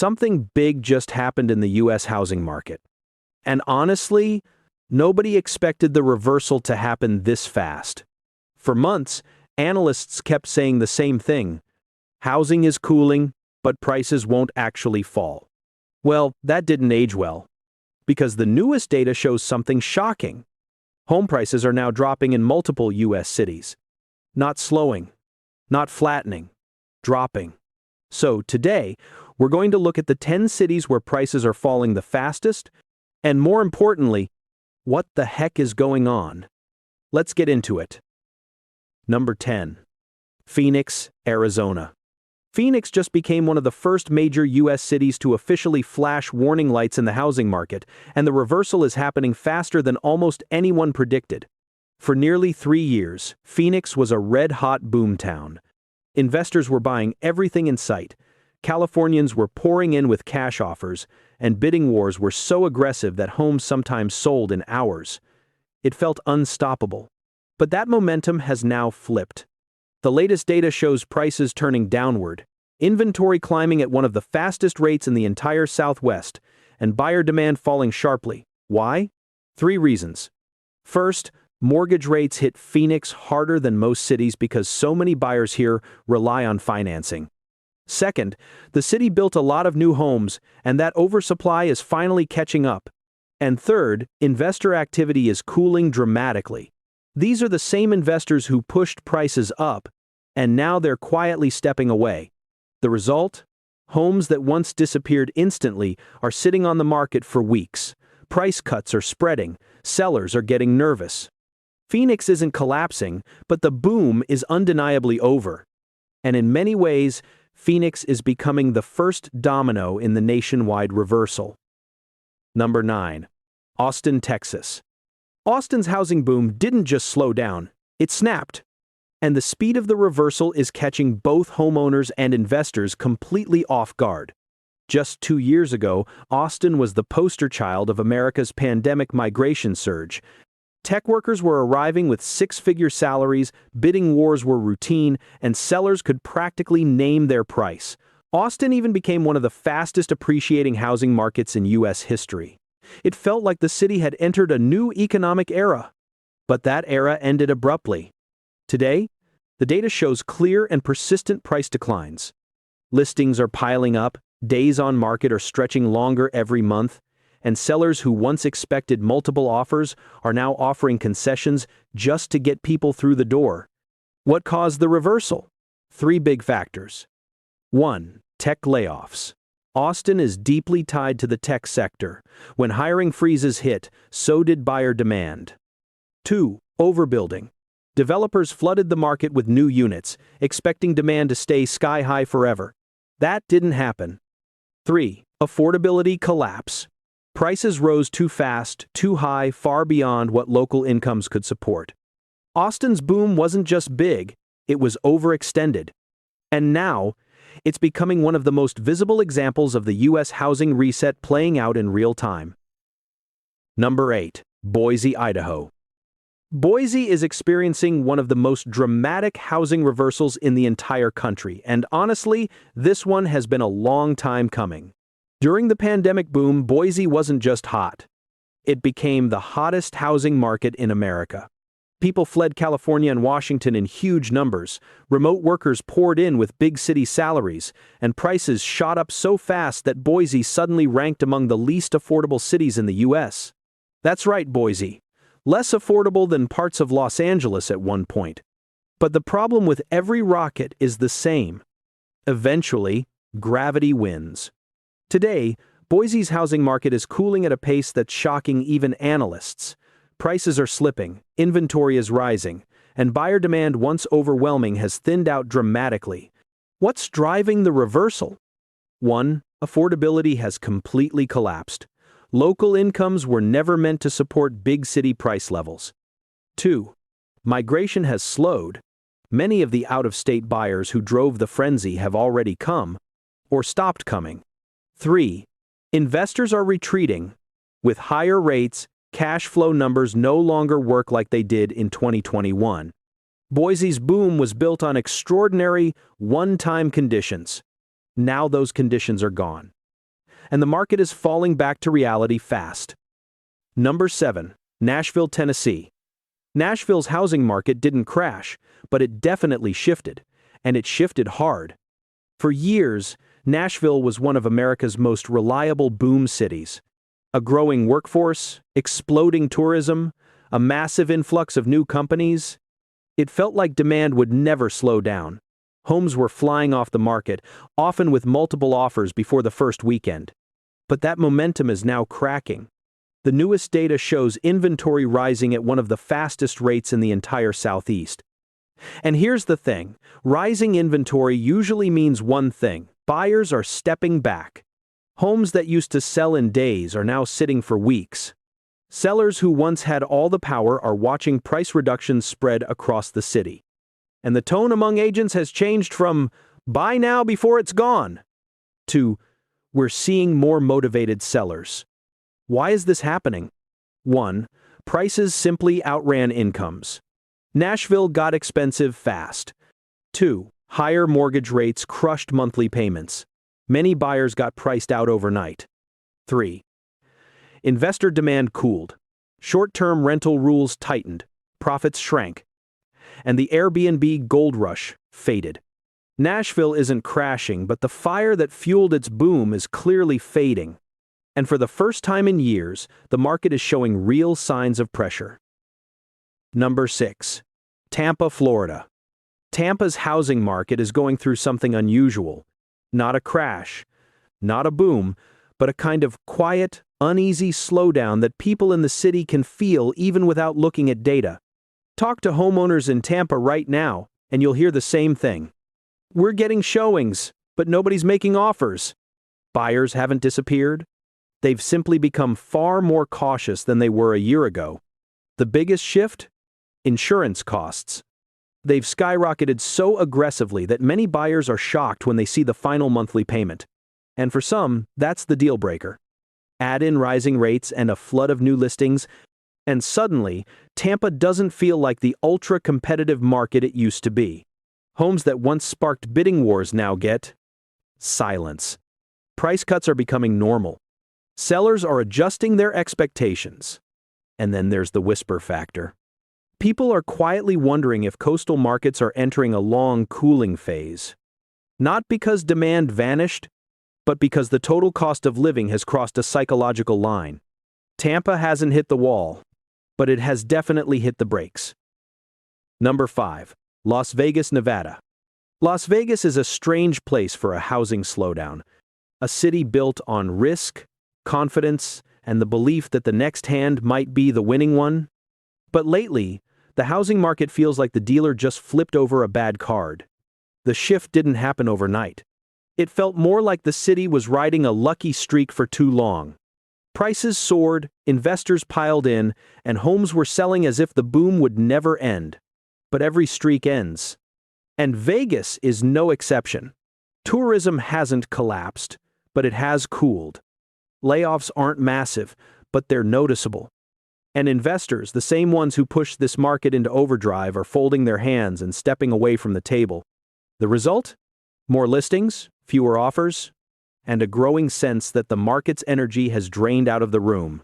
something big just happened in the US housing market. And honestly, nobody expected the reversal to happen this fast. For months, analysts kept saying the same thing. Housing is cooling, but prices won't actually fall. Well, that didn't age well, because the newest data shows something shocking. Home prices are now dropping in multiple US cities. Not slowing, not flattening, dropping. So today, we're going to look at the 10 cities where prices are falling the fastest, and more importantly, what the heck is going on? Let's get into it. Number 10. Phoenix, Arizona. Phoenix just became one of the first major US cities to officially flash warning lights in the housing market, and the reversal is happening faster than almost anyone predicted. For nearly 3 years, Phoenix was a red-hot boomtown. Investors were buying everything in sight. Californians were pouring in with cash offers, and bidding wars were so aggressive that homes sometimes sold in hours. It felt unstoppable. But that momentum has now flipped. The latest data shows prices turning downward, inventory climbing at one of the fastest rates in the entire Southwest, and buyer demand falling sharply. Why? 3 reasons. First, mortgage rates hit Phoenix harder than most cities because so many buyers here rely on financing. Second, the city built a lot of new homes, and that oversupply is finally catching up. And third, investor activity is cooling dramatically. These are the same investors who pushed prices up, and now they're quietly stepping away. The result? Homes that once disappeared instantly are sitting on the market for weeks. Price cuts are spreading. Sellers are getting nervous. Phoenix isn't collapsing, but the boom is undeniably over. And in many ways, Phoenix is becoming the first domino in the nationwide reversal. Number 9. Austin, Texas. Austin's housing boom didn't just slow down, it snapped. And the speed of the reversal is catching both homeowners and investors completely off guard. Just 2 years ago, Austin was the poster child of America's pandemic migration surge. Tech workers were arriving with 6-figure salaries, bidding wars were routine, and sellers could practically name their price. Austin even became one of the fastest appreciating housing markets in US history. It felt like the city had entered a new economic era. But that era ended abruptly. Today, the data shows clear and persistent price declines. Listings are piling up, days on market are stretching longer every month, and sellers who once expected multiple offers are now offering concessions just to get people through the door. What caused the reversal? 3 big factors. 1. Tech layoffs. Austin is deeply tied to the tech sector. When hiring freezes hit, so did buyer demand. 2. Overbuilding. Developers flooded the market with new units, expecting demand to stay sky-high forever. That didn't happen. 3. Affordability collapse. Prices rose too fast, too high, far beyond what local incomes could support. Austin's boom wasn't just big, it was overextended. And now, it's becoming one of the most visible examples of the US housing reset playing out in real time. Number 8. Boise, Idaho. Boise is experiencing one of the most dramatic housing reversals in the entire country, and honestly, this one has been a long time coming. During the pandemic boom, Boise wasn't just hot. It became the hottest housing market in America. People fled California and Washington in huge numbers, remote workers poured in with big city salaries, and prices shot up so fast that Boise suddenly ranked among the least affordable cities in the US. That's right, Boise. Less affordable than parts of Los Angeles at one point. But the problem with every rocket is the same. Eventually, gravity wins. Today, Boise's housing market is cooling at a pace that's shocking even analysts. Prices are slipping, inventory is rising, and buyer demand, once overwhelming, has thinned out dramatically. What's driving the reversal? 1. Affordability has completely collapsed. Local incomes were never meant to support big city price levels. 2. Migration has slowed. Many of the out-of-state buyers who drove the frenzy have already come, or stopped coming. 3. Investors are retreating. With higher rates, cash flow numbers no longer work like they did in 2021. Boise's boom was built on extraordinary, one-time conditions. Now those conditions are gone. and the market is falling back to reality fast. Number 7. Nashville, Tennessee. Nashville's housing market didn't crash, but it definitely shifted, and it shifted hard. For years, Nashville was one of America's most reliable boom cities. A growing workforce, exploding tourism, a massive influx of new companies. It felt like demand would never slow down. Homes were flying off the market, often with multiple offers before the first weekend. But that momentum is now cracking. The newest data shows inventory rising at one of the fastest rates in the entire Southeast. And here's the thing, rising inventory usually means one thing: buyers are stepping back. Homes that used to sell in days are now sitting for weeks. Sellers who once had all the power are watching price reductions spread across the city. And the tone among agents has changed from "buy now before it's gone" to "we're seeing more motivated sellers." Why is this happening? 1. Prices simply outran incomes. Nashville got expensive fast. 2. Higher mortgage rates crushed monthly payments. Many buyers got priced out overnight. 3. Investor demand cooled. Short-term rental rules tightened. Profits shrank. And the Airbnb gold rush faded. Nashville isn't crashing, but the fire that fueled its boom is clearly fading. And for the first time in years, the market is showing real signs of pressure. Number 6. Tampa, Florida. Tampa's housing market is going through something unusual. Not a crash, not a boom, but a kind of quiet, uneasy slowdown that people in the city can feel even without looking at data. Talk to homeowners in Tampa right now, and you'll hear the same thing. We're getting showings, but nobody's making offers. Buyers haven't disappeared. They've simply become far more cautious than they were a year ago. The biggest shift? Insurance costs. They've skyrocketed so aggressively that many buyers are shocked when they see the final monthly payment. And for some, that's the deal breaker. Add in rising rates and a flood of new listings, and suddenly, Tampa doesn't feel like the ultra-competitive market it used to be. Homes that once sparked bidding wars now get silence. Price cuts are becoming normal. Sellers are adjusting their expectations. And then there's the whisper factor. People are quietly wondering if coastal markets are entering a long cooling phase. Not because demand vanished, but because the total cost of living has crossed a psychological line. Tampa hasn't hit the wall, but it has definitely hit the brakes. Number 5. Las Vegas, Nevada. Las Vegas is a strange place for a housing slowdown. A city built on risk, confidence, and the belief that the next hand might be the winning one. But lately, the housing market feels like the dealer just flipped over a bad card. The shift didn't happen overnight. It felt more like the city was riding a lucky streak for too long. Prices soared, investors piled in, and homes were selling as if the boom would never end. But every streak ends. And Vegas is no exception. Tourism hasn't collapsed, but it has cooled. Layoffs aren't massive, but they're noticeable. And investors, the same ones who pushed this market into overdrive, are folding their hands and stepping away from the table. The result? More listings, fewer offers, and a growing sense that the market's energy has drained out of the room.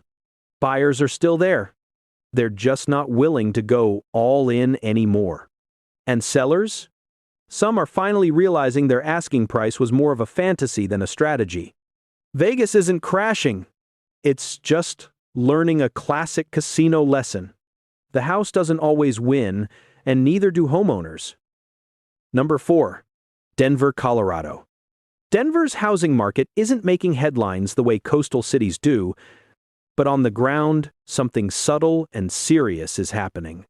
Buyers are still there. They're just not willing to go all in anymore. And sellers? Some are finally realizing their asking price was more of a fantasy than a strategy. Vegas isn't crashing. It's just learning a classic casino lesson. The house doesn't always win, and neither do homeowners. Number 4. Denver, Colorado. Denver's housing market isn't making headlines the way coastal cities do, but on the ground, something subtle and serious is happening.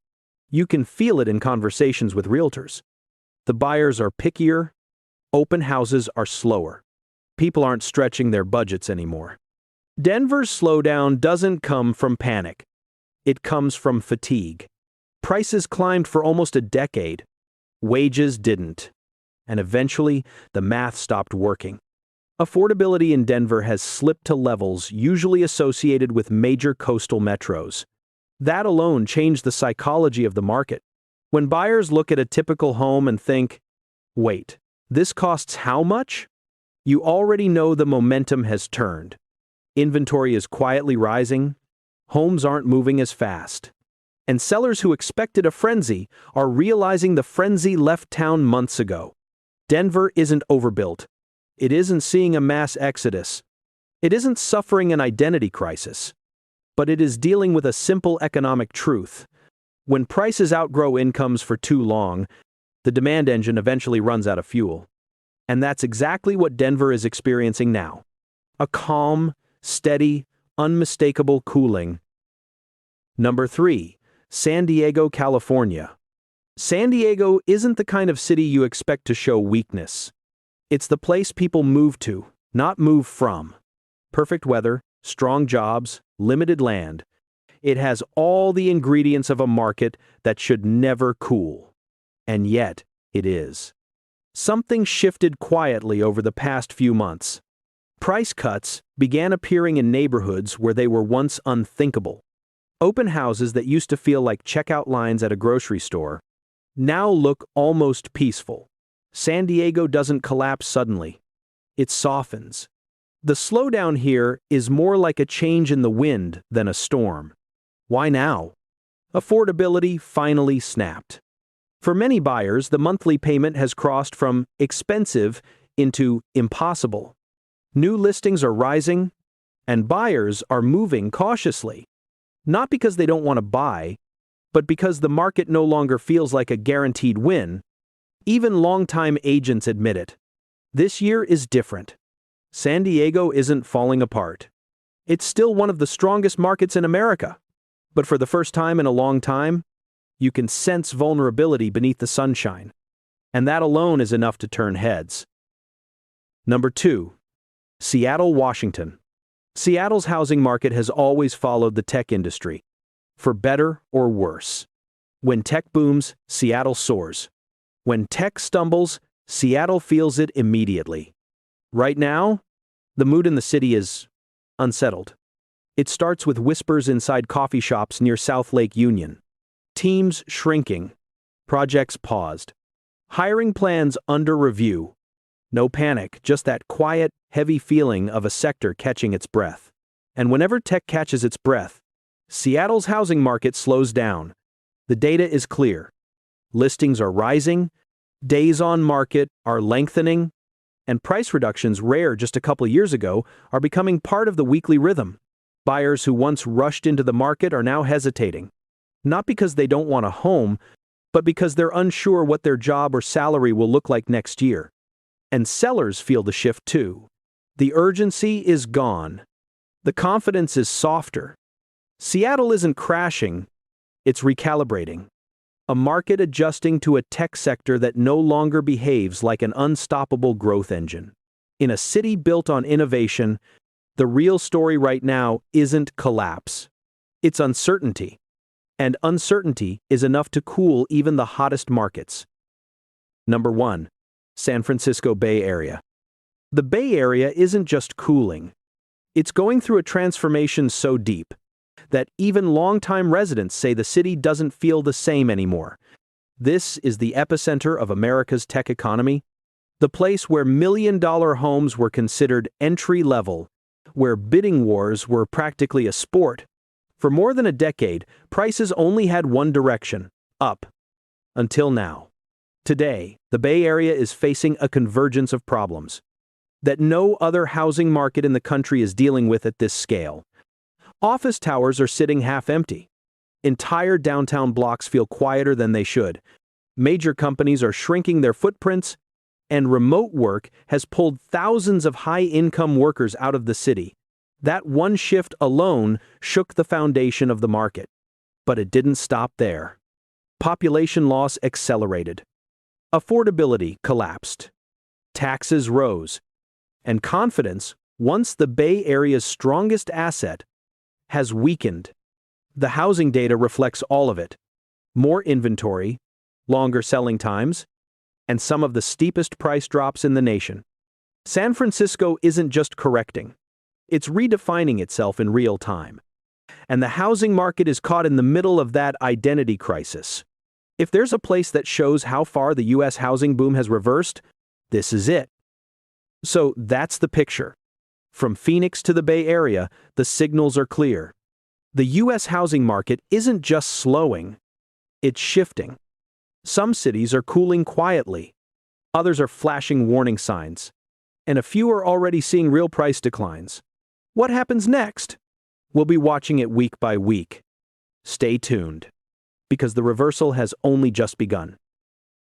You can feel it in conversations with realtors. The buyers are pickier, open houses are slower. People aren't stretching their budgets anymore. Denver's slowdown doesn't come from panic. It comes from fatigue. Prices climbed for almost a decade. Wages didn't. And eventually, the math stopped working. Affordability in Denver has slipped to levels usually associated with major coastal metros. That alone changed the psychology of the market. When buyers look at a typical home and think, wait, this costs how much? You already know the momentum has turned. Inventory is quietly rising, homes aren't moving as fast. And sellers who expected a frenzy are realizing the frenzy left town months ago. Denver isn't overbuilt. It isn't seeing a mass exodus. It isn't suffering an identity crisis. But it is dealing with a simple economic truth. When prices outgrow incomes for too long, the demand engine eventually runs out of fuel. And that's exactly what Denver is experiencing now. A calm, steady, unmistakable cooling. Number 3. San Diego, California. San Diego isn't the kind of city you expect to show weakness. It's the place people move to, not move from. Perfect weather, strong jobs, limited land. It has all the ingredients of a market that should never cool. And yet, it is. Something shifted quietly over the past few months. Price cuts began appearing in neighborhoods where they were once unthinkable. Open houses that used to feel like checkout lines at a grocery store now look almost peaceful. San Diego doesn't collapse suddenly. It softens. The slowdown here is more like a change in the wind than a storm. Why now? Affordability finally snapped. For many buyers, the monthly payment has crossed from expensive into impossible. New listings are rising, and buyers are moving cautiously. Not because they don't want to buy, but because the market no longer feels like a guaranteed win. Even longtime agents admit it. This year is different. San Diego isn't falling apart. It's still one of the strongest markets in America. But for the first time in a long time, you can sense vulnerability beneath the sunshine. And that alone is enough to turn heads. Number 2. Seattle, Washington. Seattle's housing market has always followed the tech industry, for better or worse. When tech booms, Seattle soars. When tech stumbles, Seattle feels it immediately. Right now, the mood in the city is unsettled. It starts with whispers inside coffee shops near South Lake Union. Teams shrinking. Projects paused. Hiring plans under review. No panic, just that quiet, heavy feeling of a sector catching its breath. And whenever tech catches its breath, Seattle's housing market slows down. The data is clear. Listings are rising, days on market are lengthening, and price reductions rare just a couple years ago are becoming part of the weekly rhythm. Buyers who once rushed into the market are now hesitating. Not because they don't want a home, but because they're unsure what their job or salary will look like next year. And sellers feel the shift too. The urgency is gone. The confidence is softer. Seattle isn't crashing, it's recalibrating. A market adjusting to a tech sector that no longer behaves like an unstoppable growth engine. In a city built on innovation, the real story right now isn't collapse. It's uncertainty. And uncertainty is enough to cool even the hottest markets. Number 1. San Francisco Bay Area. The Bay Area isn't just cooling. It's going through a transformation so deep that even longtime residents say the city doesn't feel the same anymore. This is the epicenter of America's tech economy, the place where million-dollar homes were considered entry-level, where bidding wars were practically a sport. For more than a decade, prices only had one direction, up. Until now. Today, the Bay Area is facing a convergence of problems that no other housing market in the country is dealing with at this scale. Office towers are sitting half empty. Entire downtown blocks feel quieter than they should. Major companies are shrinking their footprints, and remote work has pulled thousands of high-income workers out of the city. That one shift alone shook the foundation of the market. But it didn't stop there. Population loss accelerated. Affordability collapsed. Taxes rose. And confidence, once the Bay Area's strongest asset, has weakened. The housing data reflects all of it. More inventory, longer selling times, and some of the steepest price drops in the nation. San Francisco isn't just correcting. It's redefining itself in real time. And the housing market is caught in the middle of that identity crisis. If there's a place that shows how far the U.S. housing boom has reversed, this is it. So that's the picture. From Phoenix to the Bay Area, the signals are clear. The U.S. housing market isn't just slowing, it's shifting. Some cities are cooling quietly, others are flashing warning signs, and a few are already seeing real price declines. What happens next? We'll be watching it week by week. Stay tuned, because the reversal has only just begun.